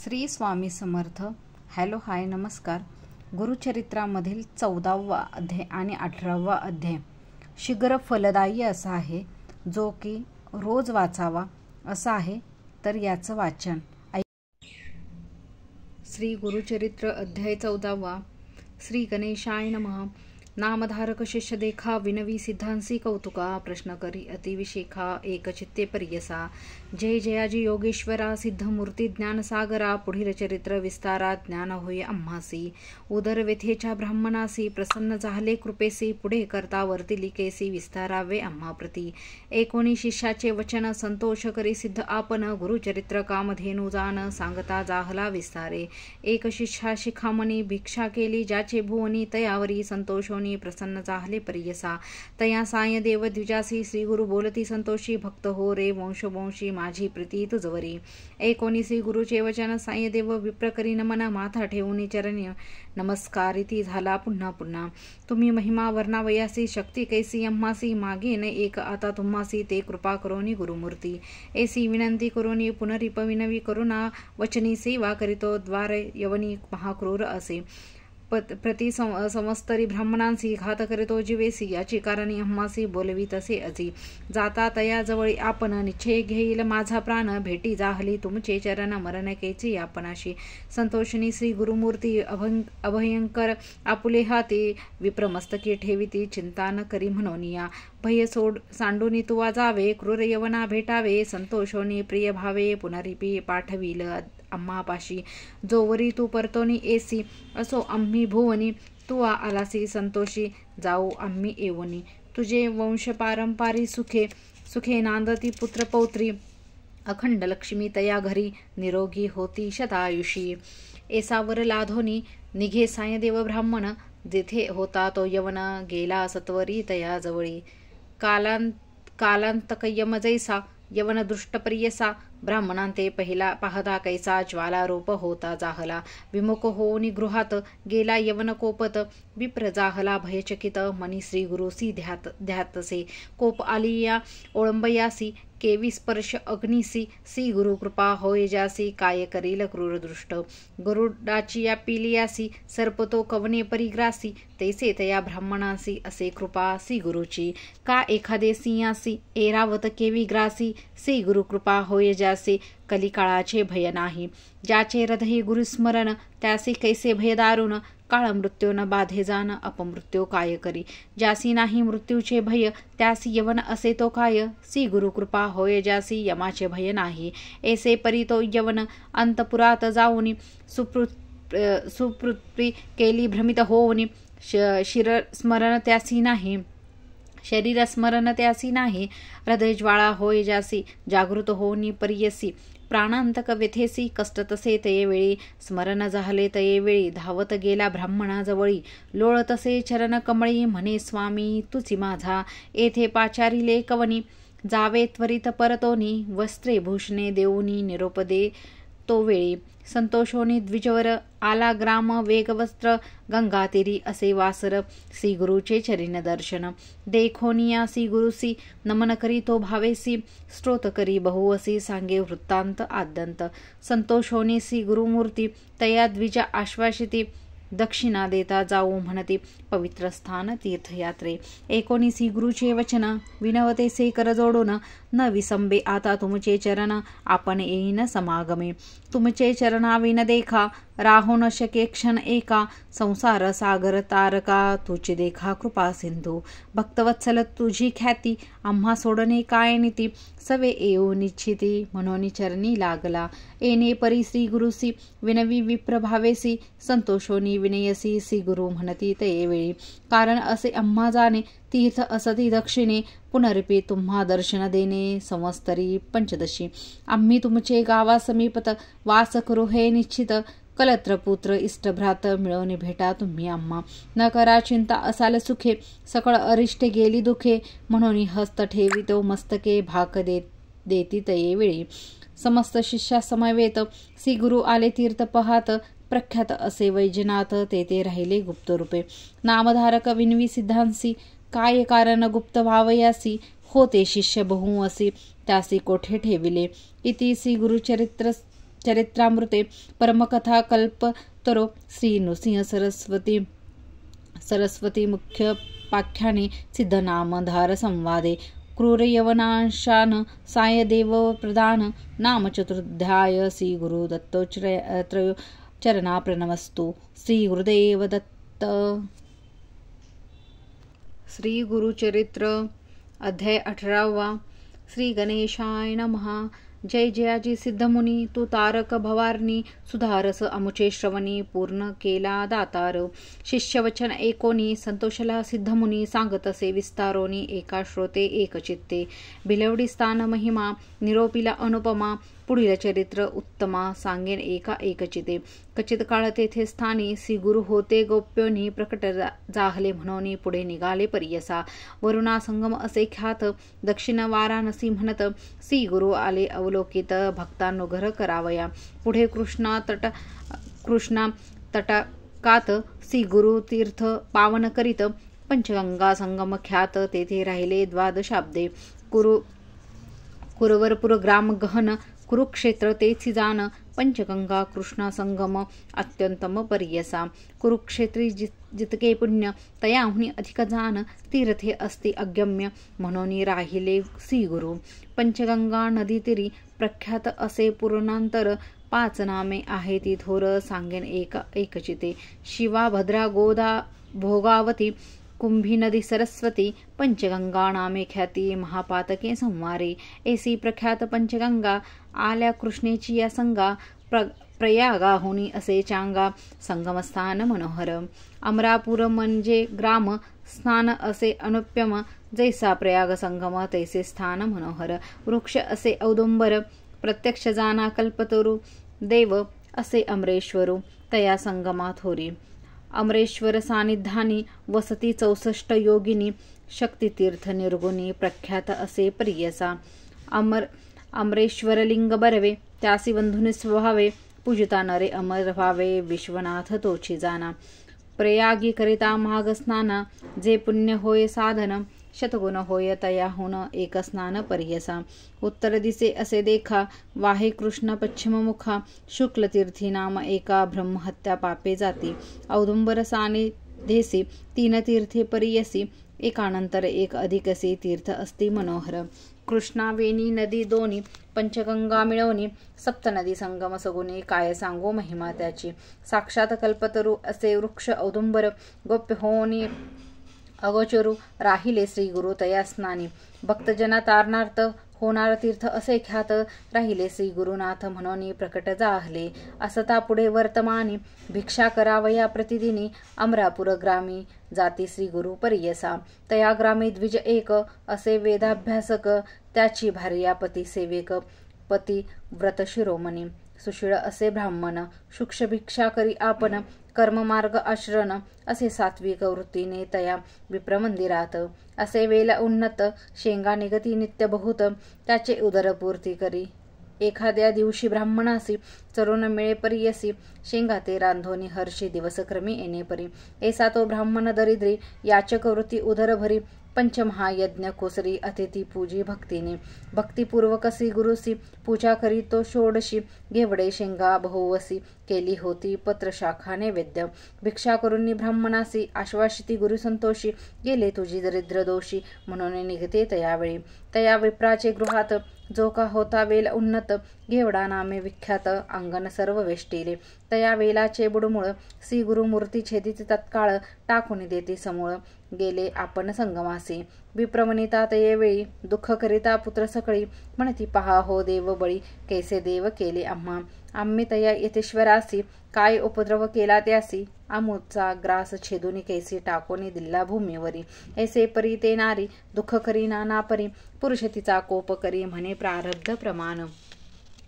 Shri Swami Samarth. Hello hi नमस्कार. गुरुचरित्रामधील 14वा अध्याय आणि 18वा अध्याय शीघ्र फलदायी असा आहे, जो की रोज वाचावा असा आहे. तर याचं वाचन श्री गुरुचरित्र अध्याय 14वा. श्री गणेशाय नमः. नामधारक शिष्य देखा विनवी सिद्धांसी कौतुका प्रश्न करी अतिविशेखा एकचित्ते पर्यसा. जय जयाजी योगेश्वरा सिद्धमूर्ती ज्ञानसागरा. पुढील चरित्र विस्तारा ज्ञान होय आम्हासी. उदर व्यथेच्या ब्राह्मणासी प्रसन्न झाले कृपेसी. पुढे करता वर्ती लिकेसी विस्तारावे आम्हाप्रती. एकोणी शिष्याचे वचन संतोष करी सिद्ध आपण. गुरुचरित्र कामधेनु जाण सांगता जाहला विस्तारे. एक शिष्या शिखामणी भिक्षा केली ज्याचे भुवनी. तयावरी संतोषोनी प्रसन्न झाले पर्यसा. तया साय देव द्विजासी श्री गुरु बोलती संतोषी. भक्त हो रे वंशवंशी माझी प्रीती तुझवरी. एकोणी श्री गुरुचे वचन साय देव विप्रकरी नमन. माथा ठेवून चरणी नमस्कारिती झाला पुन्हा पुन्हा. तुम्ही महिमा वर्णावयासी शक्ती कैसी आम्हासी. मागे न एक आता तुम्हासी ते कृपा करोनी गुरुमूर्ती. ऐसी विनंती करोनी पुनरिप विनवी करुणा. वचनी सेवा करीतो द्वार यवनी महाक्रूर असे. प्रति समस्तरी ब्राह्मणांसी घात करीतो जीवेसी. याची कारणी आम्हासी बोलवी तसे अजी. जाता तया जवळी आपण निश्चय घेईल माझा प्राण. भेटी जाहली तुमचे चरण मरण कैची आपणाशी. संतोषिनी श्री गुरुमूर्ती अभयंकर आपुले हाती. विप्रमस्तकी ठेविती चिंता न करी म्हणोनिया. भय सांडूनी तुवा जावे क्रूर यवना भेटावे. संतोषोनी प्रिय भावे पुनरिपी पाठविल आम्हापाशी. जोवरी तू परतोनी एसी असो आम्ही भुवनी. तू आलासी संतोषी जाऊ आम्ही येवनी. तुझे वंश पारंपारी सुखे नांदती पुत्र पौत्री. अखंड लक्ष्मी तया घरी निरोगी होती शतायुषी. एसावर लाधोनी निघे सायदेव ब्राह्मण. जेथे होता तो यवन गेला सत्वरी तया जवळी. कालांतक यम जैसा यवन दृष्टप्रियसा. ब्राह्मणांते पहिला पाहता कैसा ज्वालारूप होता जाहला. विमुख होऊनी गृहात गेला यवन कोपत. विप्र जाहला भयचकित मनी श्री गुरुसी ध्यातसे. कोप आलिया ओळंबयासी केवी स्पर्श अग्निसी. सी गुरु कृपा होय जासी काय करील क्रूरदृष्ट. गरुडाची या पिलियासी सर्पतो कवने परिग्रासी. तैसे तया ब्राह्मणासी असे कृपा सी गुरुची. का एखादे सिंहासी एरावत केवी ग्रासी. सी गुरु कृपा होय जासी कलिकाळाचे भय नाही. ज्याचे हृदय गुरुस्मरण त्यासी कैसे भय दारुण. काळ मृत्यू न बाधे जाण अपमृत्यू काय करी. ज्यासी नाही मृत्यूचे भय त्यासी यवन असे तो काय. सी गुरु कृपा होय ज्यासी यमाचे भय नाही. ऐसे परी तो यवन अंतपुरात जाऊनी. सुपृथ्वी केली भ्रमित होऊनी. शिरस्मरण त्यासी नाही शरीर स्मरण त्यासी नाही. हृदय ज्वाळा होय ज्यासी जागृत होऊनी परियसी. प्राणांतक व्यथेसी कष्ट तसे तयेवेळी. स्मरण झाले तयेवेळी धावत गेला ब्राह्मणाजवळी. लोळतसे चरण कमळी म्हणे स्वामी तुझी माझा. येथे पाचारिले कवनी जावे त्वरित परतोनी. वस्त्रे भूषणे देऊनी निरोप दे तो वेळी. संतोषोनी द्विजवर आला ग्राम वेगवस्त्र. गंगातीरी असे वासर सी गुरुचे चरिन दर्शन. देखोनिया सी गुरुसी नमन करी तो भावेसी. स्त्रोत करी बहुअसी सांगे वृत्तांत आद्यंत. संतोषोनी सी गुरुमूर्ती तया द्विजा आश्वासिती. दक्षिणा देता जाऊ म्हणती पवित्र स्थान तीर्थयात्रे. एकोणीसी गुरुचे वचन विनवतेसे कर जोडून. न विसंबे आता तुमचे चरण आपण येईन समागमे. तुमचे चरणाविन देखा राहो न शके क्षण एका. संसार सागर तारका तुझी देखा कृपा सिंधू. भक्तवत्सल तुझी ख्याती आम्हा सोडणे काय नीती. सवे येऊ निश्चिती म्हणून चरणी लागला. येणे परी श्री गुरुसी विनवी विप्र भावेसी. संतोषोनी विनयसी सी गुरु म्हणती तयेवेळी. कारण असे आम्हा जाणे तीर्थ असती दक्षिणे. पुनरिपी तुम्हा दर्शन देणे संवत्सरी पंचदशी. आम्ही तुमचे गावा समीपत वास करू हे निश्चित. कलत्रपुत्र इष्टभ्रात मिळवणे भेटा तुम्ही आम्हा. न करा चिंता असाल सुखे सकळ अरिष्टे गेली दुखे. म्हणून हस्त ठेवितो मस्तके भाक देती तयेवेळी. समस्त शिष्या समवेत श्री गुरु आले तीर्थ पहात. प्रख्यात असे वैजनाथ तेथे राहिले गुप्तरूपे. नामधारक विनवी सिद्धांसी काय कारण गुप्त भावयासी. होते शिष्य बहु असी त्यासी कोठे ठेविले. इति श्री गुरुचरित्र चरित्रामृते परमकथा कल्पतरो श्री नृसिंह सरस्वती मुख्य पाख्याने सिद्धनामधार संवादे क्रूर यवनाशान सायदेव प्रदान नाम चतुर्ध्याय श्री गुरु दत्तोत्रयो चरणा प्रणमस्तु. श्री गुरुदेव दत्त. श्री गुरुचरित्र अध्याय 18. श्री गणेशाय नमः. जय जयाजी सिद्धमुनी तू तारक भवारणी सुधारस अमुचे श्रवणी पूर्ण केला दातार. शिष्यवचन एकोनी संतोषला सिद्धमुनी सांगतसे विस्तारोनी एका श्रोते एक चित्ते. भिलवडी स्थान महिमा निरोपिला अनुपमा पुढील चरित्र उत्तमा सांगेन एका एकचिते. कचित काळ तेथे स्थानी श्री गुरु होते गोप्योनी प्रकट जाहले म्हणून पुढे निघाले परियसा. वरुणा संगम असे ख्यात दक्षिण वाराणसी म्हणत श्री गुरु आले अवलोकित भक्तांनो घर करावया. पुढे कृष्णा तटाकात श्री गुरु तीर्थ पावन करीत पंचगंगा संगम ख्यात तेथे राहिले द्वादशाब्दे. कुरवरपुर ग्राम गहन कुरुक्षेत्र तेथी जान पंचगंगा कृष्णा संगम अत्यंतम परियसा. कुरुक्षेत्री जितके पुण्य तयाहुनी अधिक जान तीर्थे असती अगम्य म्हणून राहिले श्री गुरु. पंचगंगा नदी तीरी प्रख्यात असे पूर्णांतर 5 नामे आहे ती थोर सांगेन एकचिते. शिवा भद्रा गोदा भोगावती कुंभी नदी सरस्वती पंचगंगा नामे ख्याती महापातके संवारे. ऐसी प्रख्यात पंचगंगा आल्या कृष्णेची या संगा प्रयागाहुनी असे चांगा संगमस्थान मनोहर. अमरापूर म्हणजे ग्राम स्थान असे अनुप्यम जैसा प्रयाग संगम तैसे स्थान मनोहर. वृक्ष असे औदुंबर प्रत्यक्ष जाना कल्पतरू देव असे अमरेश्वरू तया संगमा थोरी. अमरेश्वर सानिध्यानी वसती 64 योगिनी शक्तितीर्थ निर्गुणी प्रख्यात असे प्रियसा. अमरेश्वर लिंग बरवे त्यासी बंधुनी स्वभावे पूजिता नरे अमर व्हावे विश्वनाथ तोची जाना. प्रयागी करिता महाग स्नाना जे पुण्य होय साधन शतगुण होय तयाहुन एक स्नान परियसा. उत्तर दिसे असे देखा वाहे कृष्ण पश्चिम मुखा शुक्ल तीर्थी नाम एका ब्रह्महत्या पापे जाती. औदुंबर सानिध्येसी 3 तीर्थे परियसी एकानंतर एक अधिकसी तीर्थ असती मनोहर. कृष्णा वेणी नदी दोन्ही पंचगंगा मिळवणी सप्तनदी संगम सगुणी काय सांगो महिमा त्याची. साक्षात कल्पतरू असे वृक्ष औदुंबर गोप्य होनी अगोचरू राहिले श्री गुरु तया स्नानी. भक्तजना तारणार्थ होणार तीर्थ असे ख्यात राहिले श्री गुरुनाथ म्हणून प्रकट जाहले. असता पुढे वर्तमानी भिक्षा करावया प्रतिदिनी अमरापूर ग्रामी जाती श्री गुरु परियसा. तया ग्रामी द्विज एक असे वेदाभ्यासक त्याची भार्या पती सेवेक पती व्रत शिरोमणी. सुशीळ असे ब्राह्मण शुक्ष भिक्षा करी आपण कर्ममार्ग आश्रण असे सात्विक वृत्तीने तया विप्रमंदिरात. असे वेल उन्नत शेंगा निगती नित्य बहुत त्याचे उदरपूर्ती करी. एखाद्या दिवशी ब्राह्मणासी चरून मिळे परियसी शेंगा ते रांधोनी हर्षी दिवसक्रमी येणे परी. ऐसा तो ब्राह्मण दरिद्री याचक वृत्ती उदर भरी पंचमहायज्ञ कोसरी अतिथी पूजी भक्तीने. भक्तिपूर्वकसी गुरुसी पूजा करी तो षोडशी घेवडे शेंगा बहुवसी केली होती पत्रशाखा नैवेद्य. भिक्षा करून ब्राह्मणासी आश्वासिती गुरुसंतोषी गेले तुझी दरिद्र दोषी म्हणून निघते तयावेळी. तया विप्राचे गृहात जो का होता वेल उन्नत घेवडा नामे विख्यात अंगण सर्व वेष्टिले. तया वेलाचे बुडमुळ श्री गुरुमूर्ती छेदित तत्काळ टाकून देते समूळ. गेले आपण संगमासी विप्रमनिता तयेवेळी दुःख करिता पुत्र सकळी म्हणती पहा हो देव बळी कैसे देव केले आम्हा. आम्ही तया यतेश्वरासी काय उपद्रव केला त्यासी आमुचा ग्रास छेदुनी कैसी टाकोनी दिल्ला भूमीवरी. ऐसे परी ते नारी दुःख करी नाना परी पुरुष तिचा कोप करी म्हणे प्रारब्ध प्रमाण.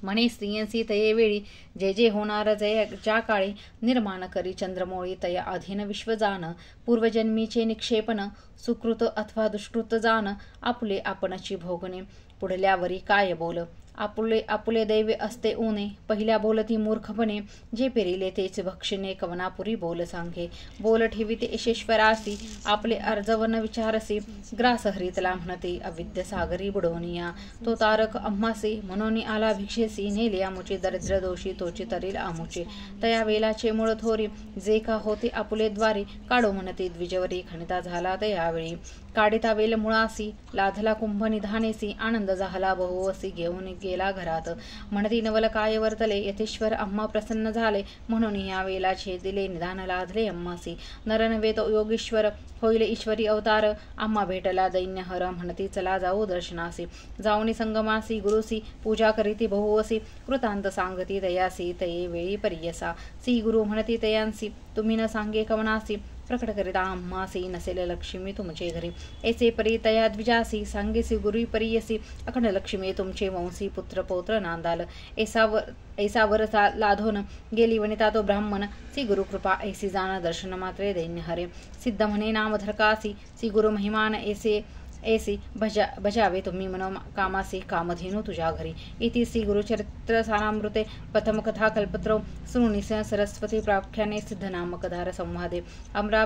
म्हणे स्त्रियांसी तये वेळी जे जे होणार जय ज्या काळी निर्माण करी चंद्रमोळी तया अधीन विश्वजान. पूर्वजन्मीचे निक्षेपण सुकृत अथवा दुष्कृत जाण आपुले आपणची भोगणे. पुढल्यावरी काय बोल आपुले आपुले दैवे असते ऊने, पहिल्या बोलती मूर्खपणे, जे पेरिले तेच भक्षिणे, कवनापुरी बोल सांगे. बोल ठेविते यशेश्वरासी, आपले अर्जवन विचारसी, ग्रास हरितला म्हणते, अविद्य सागरी बुडवनिया. तो तारक आम्हासी, म्हणून आला भिक्षेसी, नेले आमुचे दरिद्र दोषी, तोची तरील आमुचे. तया वेलाचे मूळ थोरी, जे का होते आपुले द्वारी, काढो म्हणते द्विजवरी, खणिता झाला तयावेळी. काढिता वेल मुळासी, लाधला कुंभ निधानेसी, आनंद झाला बहुवसी, घेऊन गेला घरात. म्हणती नवल काय वर्तले, यथेश्वर आम्हा प्रसन्न झाले, म्हणून या वेलाचे दिले निधान लाधले आम्हासी. नर नव्हे तो योगीश्वर, होईल ईश्वरी अवतार, आम्हा भेटला दैन्यहर, म्हणती चला जाऊ दर्शनासी. जाऊनी संगमासी गुरुसी, पूजा करीती बहुवसी, कृतांत सांगती तयासी, तये वेळी पर्यसा. सी गुरु म्हणती तयांसी, तुम्ही न सांगे कवनासी, प्रकट करिता आम्हासी, नसेल लक्ष्मी तुमचे घरी. ऐसे परी तया द्विजासी, सांगेसी गुरु परियसी, अखंड लक्ष्मी तुमचे वंशी, पुत्र पौत्र नांदाल. ऐसा वर लाधोन गेली वनिता तो ब्राह्मण, सी गुरु कृपा ऐसी जाण, दर्शन मात्रे दैन्य हरे. सिद्ध म्हणे नाम धरकासी, सी गुरु महिमान ऐसी भजावे तुम्ही मन कामासी, कामधेनु तुझ्या घरी. इति श्री गुरुचरित्र सारामृते प्रथम कथा कल्पत्रो सुनिस सरस्वती प्राख्याने सिद्धनामकधार संवादे. अमरा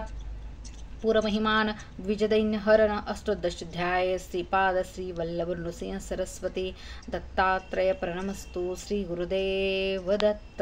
पुरमहिमान द्विजदैन्य हरण अष्टोदशाध्याय. श्रीपाद श्री वल्लभ नृसिंह सरस्वती दत्तात्रय प्रणमस्तु. श्री गुरुदेव दत्त.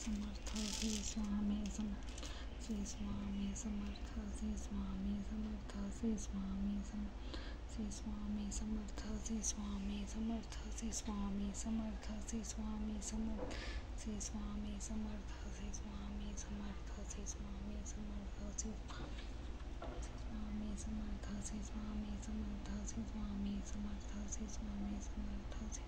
समर्थ श्री स्वामी समर्थ श्री स्वामी समर्थ श्री स्वामी समर्थ श्री स्वामी श्री स्वामी समर्थ श्री स्वामी समर्थ श्री स्वामी समर्थ श्री स्वामी समर्थ श्री स्वामी समर्थ श्री स्वामी समर्थ श्री स्वामी समर्थ श्री स्वामी समर्थ श्री स्वामी समर्थ श्री स्वामी समर्थ श्री स्वामी समर्थ श्री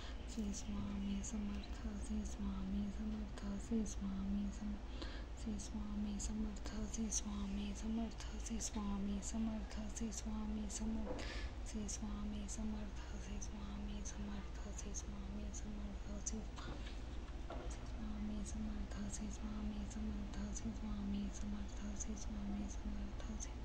समर्थ श्री स्वामी समर्थ श्री स्वामी समर्थ श्री स्वामी समर्थ श्री स्वामी श्री स्वामी समर्थ श्री स्वामी समर्थ श्री स्वामी समर्थ श्री स्वामी समर्थ श्री स्वामी समर्थ श्री स्वामी समर्थ श्री स्वामी समर्थ श्री स्वामी समर्थ श्री स्वामी समर्थ श्री स्वामी समर्थ श्री स्वामी समर्थ श्री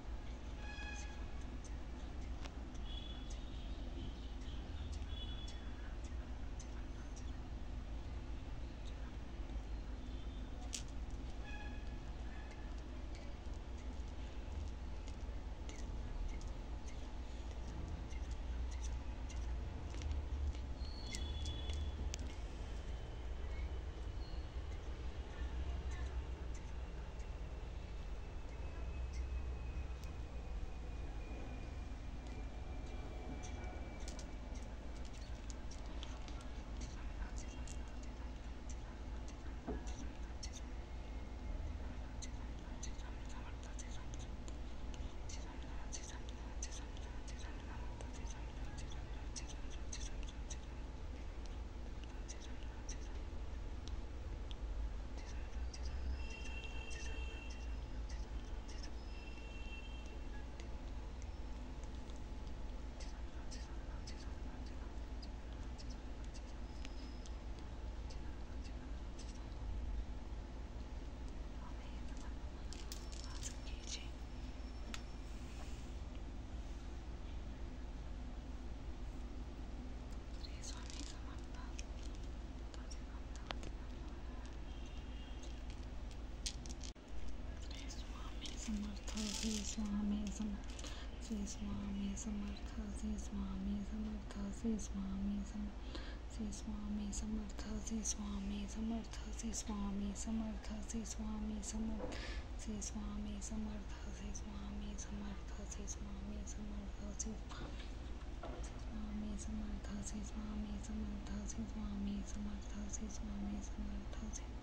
समर्थ श्री स्वामी समर्थ श्री स्वामी समर्थ श्री स्वामी समर्थ श्री स्वामी समर्थ श्री स्वामी समर्थ श्री स्वामी समर्थ श्री स्वामी समर्थ श्री स्वामी समर्थ श्री स्वामी समर्थ श्री स्वामी समर्थ श्री स्वामी समर्थ श्री स्वामी समर्थ श्री स्वामी समर्थ श्री स्वामी समर्थ श्री स्वामी समर्थ श्री